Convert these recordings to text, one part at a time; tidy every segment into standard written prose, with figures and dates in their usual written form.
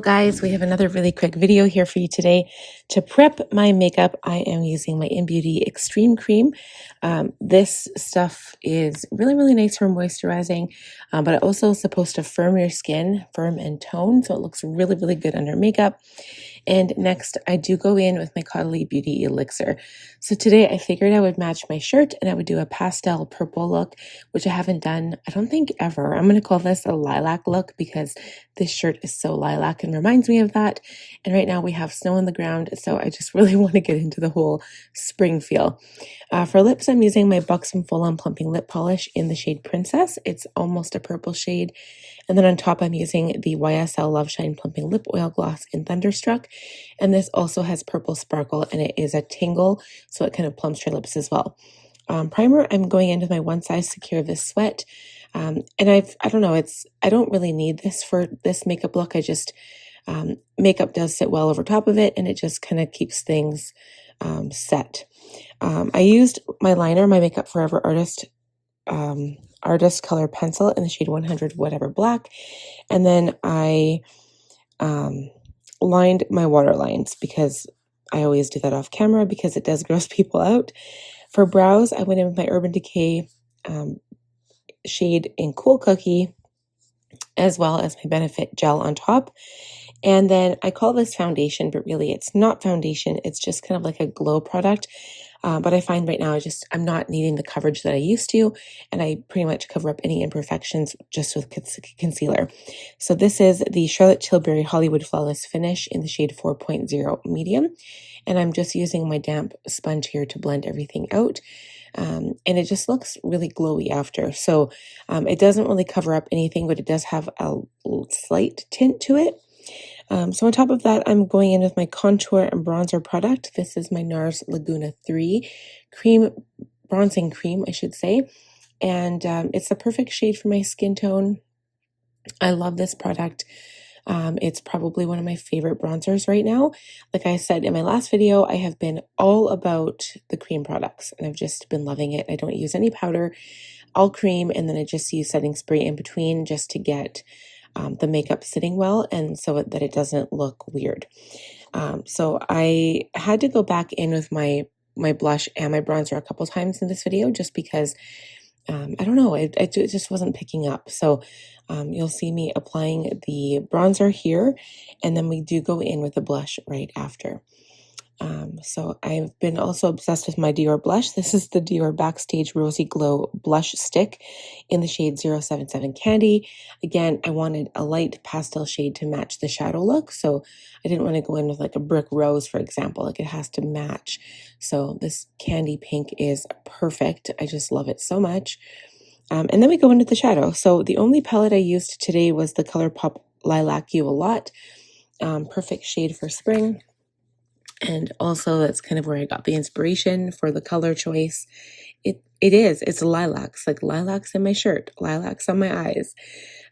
guys, we have another really quick video here for you today. To prep my makeup, I am using my Innbeauty Extreme Cream. This stuff is really nice for moisturizing, but it also is supposed to firm your skin, firm and tone, so it looks really good under makeup. And next, I do go in with my Caudalie Beauty Elixir. So today I figured I would match my shirt and I would do a pastel purple look, which I haven't done, I don't think ever. I'm going to call this a lilac look because this shirt is so lilac and reminds me of that. And right now we have snow on the ground, so I just really want to get into the whole spring feel. For lips, I'm using my Buxom Full On Plumping Lip Polish in the shade Princess. It's almost a purple shade. And then on top, I'm using the YSL Loveshine Plumping Lip Oil Gloss in Thunderstruck. And this also has purple sparkle, and it is a tingle, so it kind of plumps your lips as well. Primer, I'm going into my One Size Secure This Sweat. And I don't know, I don't really need this for this makeup look. I just, makeup does sit well over top of it, and it just kind of keeps things set. I used my liner, my Makeup Forever Artist Color Pencil in the shade 100 Whatever Black. And then I lined my waterlines because I always do that off camera because it does gross people out. For brows, I went in with my Urban Decay shade in Cool Cookie, as well as my Benefit gel on top. And then I call this foundation, but really it's not foundation. It's just kind of like a glow product. But I find right now I'm not needing the coverage that I used to, and I pretty much cover up any imperfections just with concealer. So this is the Charlotte Tilbury Hollywood Flawless Finish in the shade 4.0 medium. And I'm just using my damp sponge here to blend everything out. And it just looks really glowy after. So it doesn't really cover up anything, but it does have a slight tint to it. So on top of that, I'm going in with my contour and bronzer product. This is my Nars Laguna 3 bronzing cream, I should say. And it's the perfect shade for my skin tone. I love this product. It's probably one of my favorite bronzers right now. Like I said in my last video, I have been all about the cream products, and I've just been loving it. I don't use any powder, all cream, and then I just use setting spray in between just to get the makeup sitting well and so that it doesn't look weird. So I had to go back in with my blush and my bronzer a couple times in this video just because I don't know, it just wasn't picking up. So you'll see me applying the bronzer here, and then we do go in with the blush right after. So I've been also obsessed with my Dior blush. This is the Dior Backstage Rosy Glow Blush Stick in the shade 077 Candy. Again, I wanted a light pastel shade to match the shadow look. So I didn't want to go in with like a brick rose, for example. Like it has to match. So this candy pink is perfect. I just love it so much. And then we go into the shadow. So the only palette I used today was the Colorpop Lilac You a lot. Perfect shade for spring. And also that's kind of where I got the inspiration for the color choice. It's lilacs, like lilacs in my shirt, lilacs on my eyes.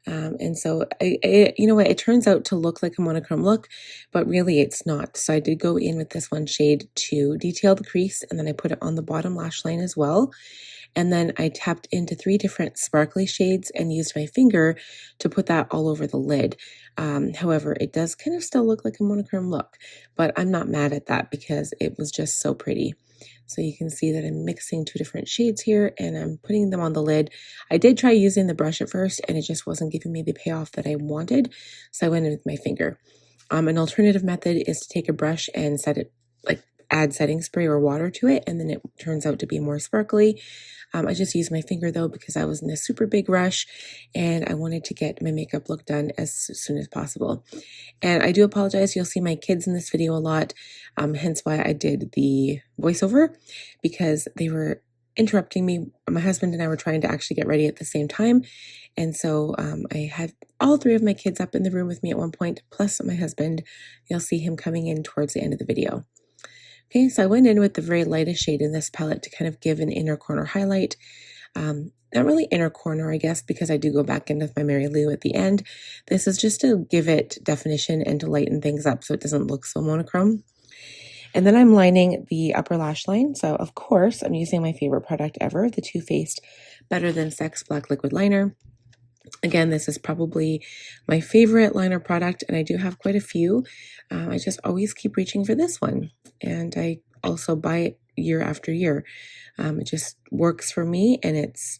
And so you know what, it turns out to look like a monochrome look, but really it's not. So I did go in with this one shade to detail the crease, and then I put it on the bottom lash line as well. And then I tapped into 3 different sparkly shades and used my finger to put that all over the lid. However, it does kind of still look like a monochrome look, but I'm not mad at that because it was just so pretty. So you can see that I'm mixing 2 different shades here and I'm putting them on the lid. I did try using the brush at first and it just wasn't giving me the payoff that I wanted. So I went in with my finger. An alternative method is to take a brush and set it, like add setting spray or water to it, and then it turns out to be more sparkly. I just used my finger though because I was in a super big rush and I wanted to get my makeup look done as soon as possible. And I do apologize, you'll see my kids in this video a lot, hence why I did the voiceover, because they were interrupting me. My husband and I were trying to actually get ready at the same time. And so I had all 3 of my kids up in the room with me at one point, plus my husband. You'll see him coming in towards the end of the video. Okay, so I went in with the very lightest shade in this palette to kind of give an inner corner highlight. Not really inner corner, I guess, because I do go back in with my Mary Lou at the end. This is just to give it definition and to lighten things up so it doesn't look so monochrome. And then I'm lining the upper lash line. So, of course, I'm using my favorite product ever, the Too Faced Better Than Sex Black Liquid Liner. Again, this is probably my favorite liner product, and I do have quite a few. I just always keep reaching for this one, and I also buy it year after year. It just works for me, and it's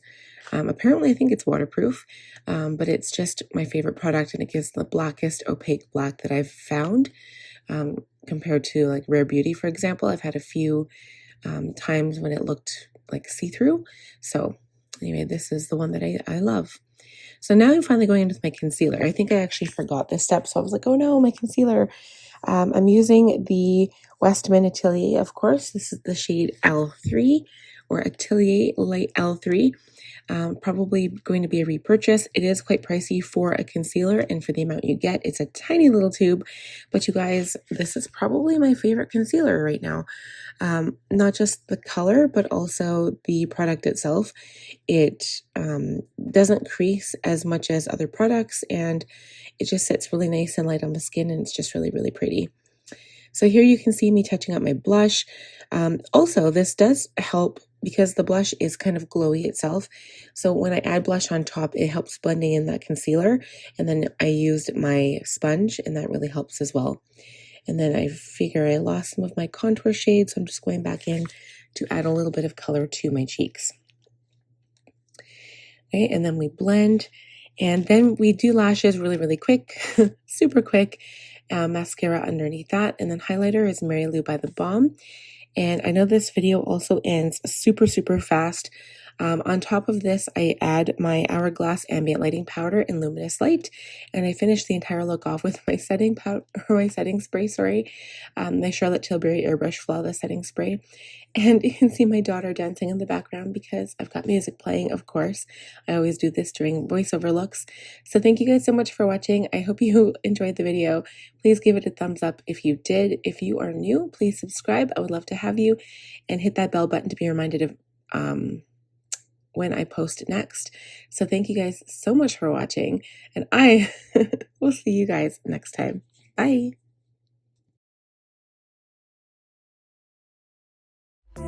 apparently I think it's waterproof, but it's just my favorite product, and it gives the blackest opaque black that I've found compared to like Rare Beauty, for example. I've had a few times when it looked like see-through. So anyway, this is the one that I love. So now I'm finally going in with my concealer. I think I actually forgot this step, so I was like, oh no, my concealer. I'm using the Westman Atelier, of course. This is the shade L3 or Atelier Light L3. Probably going to be a repurchase. It is quite pricey for a concealer and for the amount you get. It's a tiny little tube, but you guys, this is probably my favorite concealer right now. Not just the color, but also the product itself. It doesn't crease as much as other products, and it just sits really nice and light on the skin, and it's just really, really pretty. So here you can see me touching up my blush. Also, this does help because the blush is kind of glowy itself. So when I add blush on top, it helps blending in that concealer. And then I used my sponge, and that really helps as well. And then I figure I lost some of my contour shade, so I'm just going back in to add a little bit of color to my cheeks. Okay, and then we blend, and then we do lashes really, really quick, super quick. Mascara underneath that, and then highlighter is Mary Lou by the Balm. And I know this video also ends super, super fast. On top of this, I add my Hourglass Ambient Lighting Powder in Luminous Light, and I finish the entire look off with my setting powder, or my setting spray, sorry, my Charlotte Tilbury Airbrush Flawless Setting Spray. And you can see my daughter dancing in the background because I've got music playing, of course. I always do this during voiceover looks. So thank you guys so much for watching. I hope you enjoyed the video. Please give it a thumbs up if you did. If you are new, please subscribe. I would love to have you, and hit that bell button to be reminded of when I post next. So thank you guys so much for watching, and I will see you guys next time. Bye.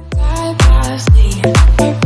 Bye.